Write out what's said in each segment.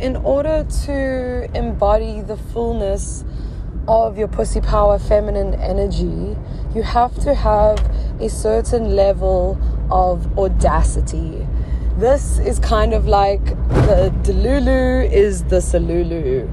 In order to embody the fullness of your pussy power feminine energy, you have to have a certain level of audacity. This is kind of like the delulu is the solulu.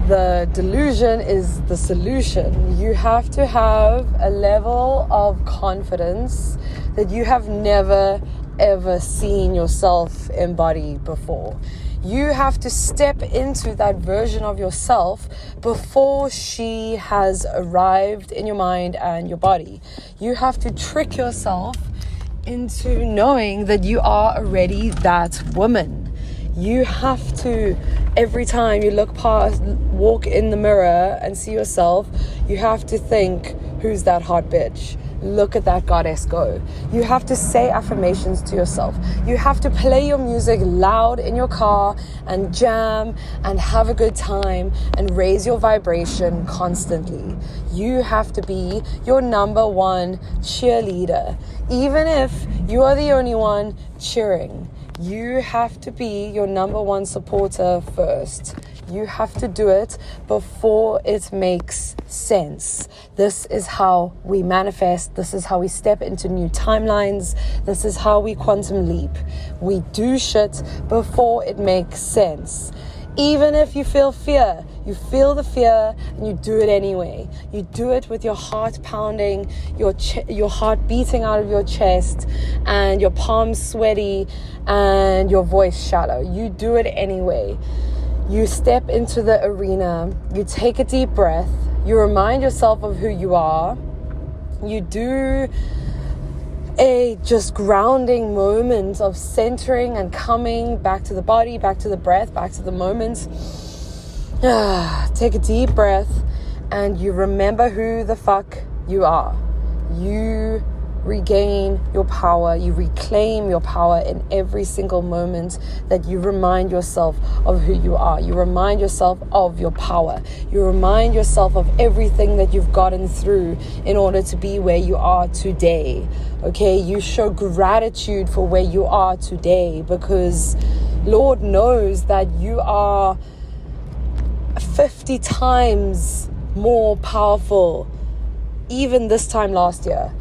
The delusion is the solution. You have to have a level of confidence that you have never ever seen yourself embody before. You have to step into that version of yourself before she has arrived in your mind and your body. You have to trick yourself into knowing that you are already that woman. You have to, every time you walk in the mirror and see yourself, you have to think, who's that hot bitch? Look at that goddess go. You have to say affirmations to yourself. You have to play your music loud in your car and jam and have a good time and raise your vibration constantly. You have to be your number one cheerleader. Even if you are the only one cheering, you have to be your number one supporter first. You have to do it before it makes sense. This is how we manifest. This is how we step into new timelines. This is how we quantum leap. We do shit before it makes sense. Even if you feel fear, you feel the fear and you do it anyway. You do it with your heart pounding, your heart beating out of your chest and your palms sweaty and your voice shallow. You do it anyway. You step into the arena, you take a deep breath, you remind yourself of who you are, you do a just grounding moment of centering and coming back to the body, back to the breath, back to the moment. Take a deep breath and you remember who the fuck you are. You regain your power, you reclaim your power in every single moment that you remind yourself of who you are. You remind yourself of your power. You remind yourself of everything that you've gotten through in order to be where you are today. Okay, you show gratitude for where you are today because Lord knows that you are 50 times more powerful even this time last year.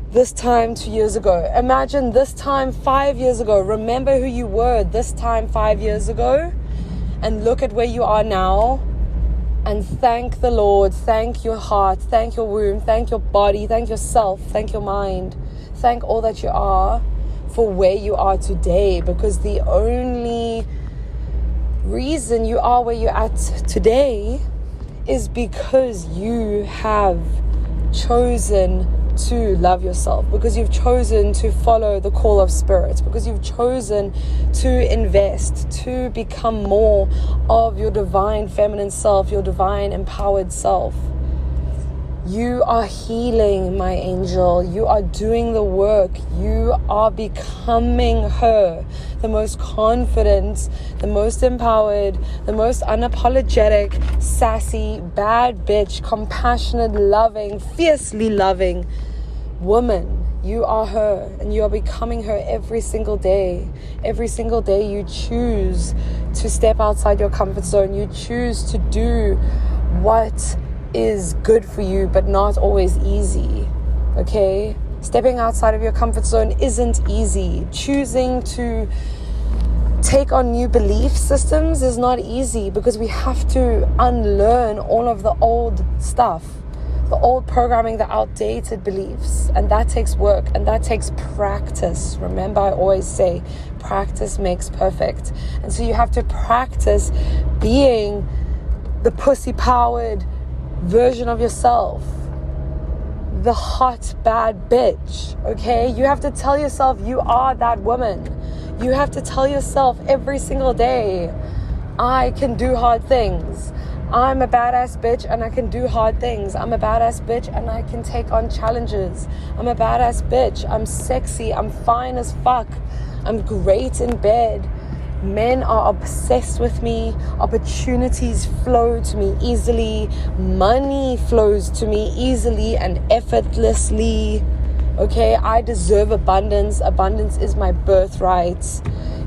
This time 2 years ago. Imagine this time 5 years ago. Remember who you were this time 5 years ago. And look at where you are now. And thank the Lord. Thank your heart. Thank your womb. Thank your body. Thank yourself. Thank your mind. Thank all that you are for where you are today. Because the only reason you are where you're at today is because you have chosen to love yourself, because you've chosen to follow the call of spirit, because you've chosen to invest, to become more of your divine feminine self, your divine empowered self. You are healing, my angel. You are doing the work. You are becoming her, the most confident, the most empowered, the most unapologetic, sassy, bad bitch, compassionate, loving, fiercely loving woman. You are her, and you are becoming her every single day. Every single day you choose to step outside your comfort zone. You choose to do what is good for you, but not always easy. Okay? Stepping outside of your comfort zone isn't easy. Choosing to take on new belief systems is not easy, because we have to unlearn all of the old stuff, the old programming, the outdated beliefs, and that takes work and that takes practice. Remember, I always say practice makes perfect. And so you have to practice being the pussy powered version of yourself, the hot bad bitch. Okay, you have to tell yourself you are that woman. You have to tell yourself every single day, I can do hard things. I'm a badass bitch and I can do hard things. I'm a badass bitch and I can take on challenges. I'm a badass bitch. I'm sexy. I'm fine as fuck. I'm great in bed. Men are obsessed with me. Opportunities flow to me easily. Money flows to me easily and effortlessly. Okay, I deserve abundance. Abundance is my birthright.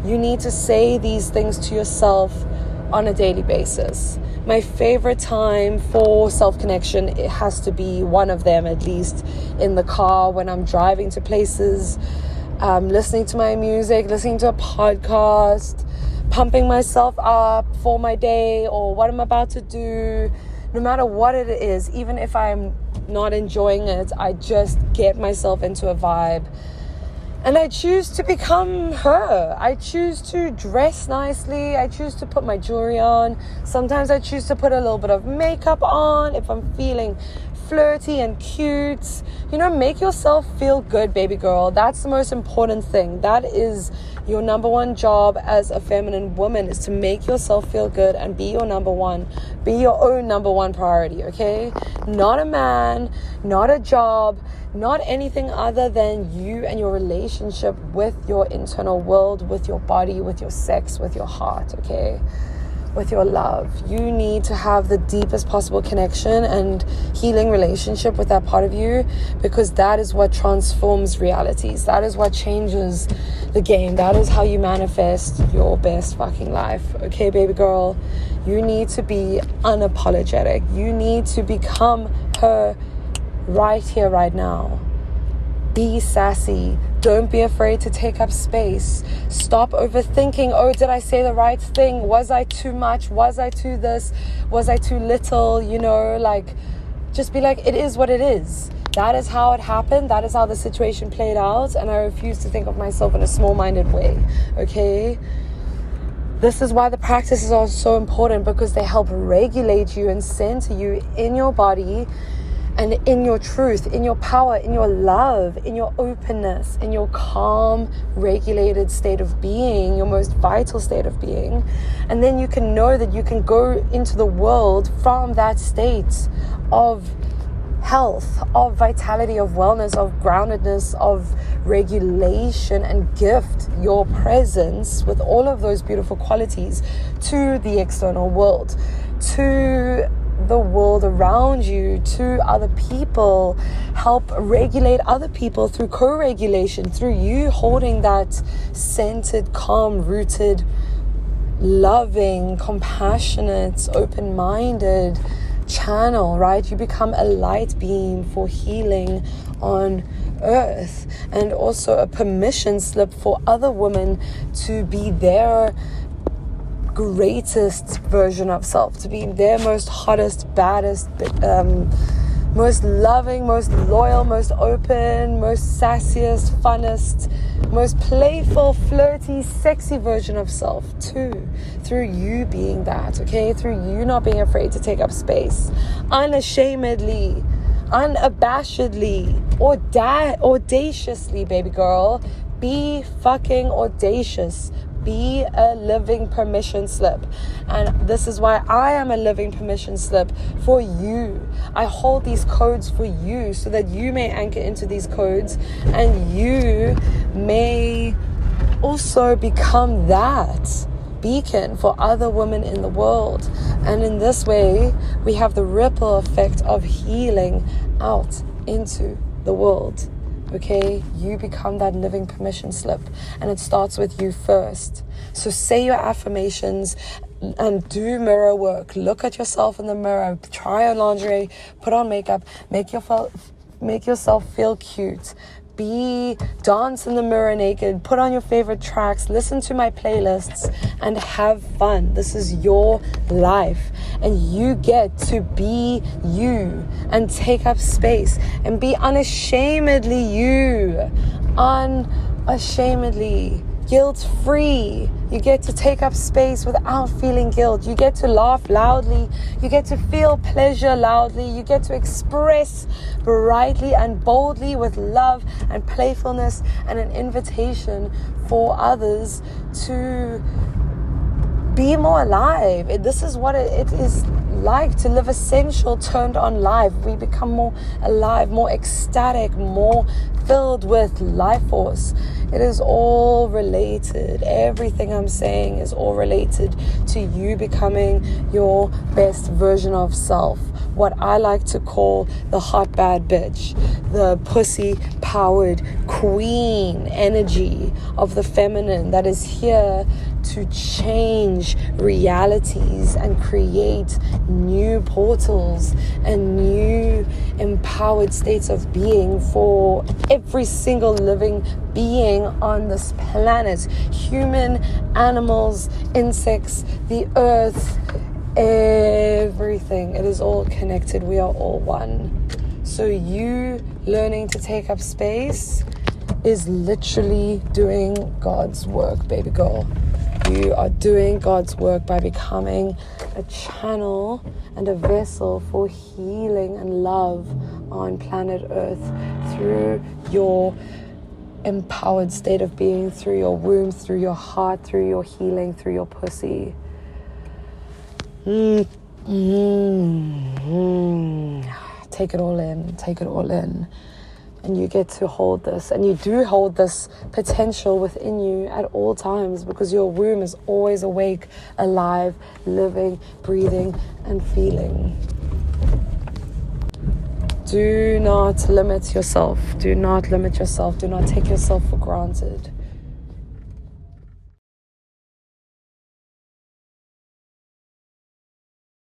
You need to say these things to yourself on a daily basis. My favorite time for self-connection, it has to be one of them, at least in the car when I'm driving to places, listening to my music, listening to a podcast, pumping myself up for my day or what I'm about to do. No matter what it is, even if I'm not enjoying it, I just get myself into a vibe. And I choose to become her. I choose to dress nicely. I choose to put my jewelry on. Sometimes I choose to put a little bit of makeup on if I'm feeling flirty and cute. Make yourself feel good, baby girl. That's the most important thing. That is your number one job as a feminine woman, is to make yourself feel good and be your number one. Be your own number one priority, okay? Not a man, not a job, not anything other than you and your relationship with your internal world, with your body, with your sex, with your heart, okay? With your love. You need to have the deepest possible connection and healing relationship with that part of you, because that is what transforms realities. That is what changes the game. That is how you manifest your best fucking life. Okay, baby girl? You need to be unapologetic. You need to become her right here, right now. Be sassy. Don't be afraid to take up space. Stop overthinking. Oh, did I say the right thing? Was I too much? Was I too this? Was I too little? Just be like, it is what it is. That is how it happened. That is how the situation played out. And I refuse to think of myself in a small-minded way. Okay? This is why the practices are so important, because they help regulate you and center you in your body and in your truth, in your power, in your love, in your openness, in your calm, regulated state of being, your most vital state of being. And then you can know that you can go into the world from that state of health, of vitality, of wellness, of groundedness, of regulation, and gift your presence with all of those beautiful qualities to the external world, to the world around you, to other people. Help regulate other people through co-regulation, through you holding that centered, calm, rooted, loving, compassionate, open-minded channel, right? You become a light beam for healing on earth, and also a permission slip for other women to be their greatest version of self, to be their most hottest, baddest, most loving, most loyal, most open, most sassiest, funnest, most playful, flirty, sexy version of self too, through you being that, okay? Through you not being afraid to take up space, unashamedly, unabashedly, audaciously, baby girl. Be fucking audacious. Be a living permission slip. And this is why I am a living permission slip for you. I hold these codes for you so that you may anchor into these codes, and you may also become that beacon for other women in the world. And in this way, we have the ripple effect of healing out into the world. Okay, you become that living permission slip, and it starts with you first. So say your affirmations and do mirror work. Look at yourself in the mirror, try on lingerie, put on makeup, make yourself feel cute. Dance in the mirror naked, put on your favorite tracks, listen to my playlists, and have fun. This is your life, and you get to be you and take up space and be unashamedly you, unashamedly guilt-free. You get to take up space without feeling guilt. You get to laugh loudly. You get to feel pleasure loudly. You get to express brightly and boldly with love and playfulness, and an invitation for others to be more alive. This is what it is like to live essential, turned on life. We become more alive, more ecstatic, more filled with life force. It is all related. Everything I'm saying is all related to you becoming your best version of self. What I like to call the hot bad bitch, the pussy powered queen energy of the feminine that is here to change realities and create new portals and new empowered states of being for every single living being on this planet. Human, animals, insects, the earth, everything. It is all connected. We are all one. So you learning to take up space is literally doing God's work, baby girl. You are doing God's work by becoming a channel and a vessel for healing and love on planet Earth through your empowered state of being, through your womb, through your heart, through your healing, through your pussy. Take it all in. Take it all in. And you get to hold this, and you do hold this potential within you at all times, because your womb is always awake, alive, living, breathing, and feeling. Do not limit yourself. Do not limit yourself. Do not take yourself for granted.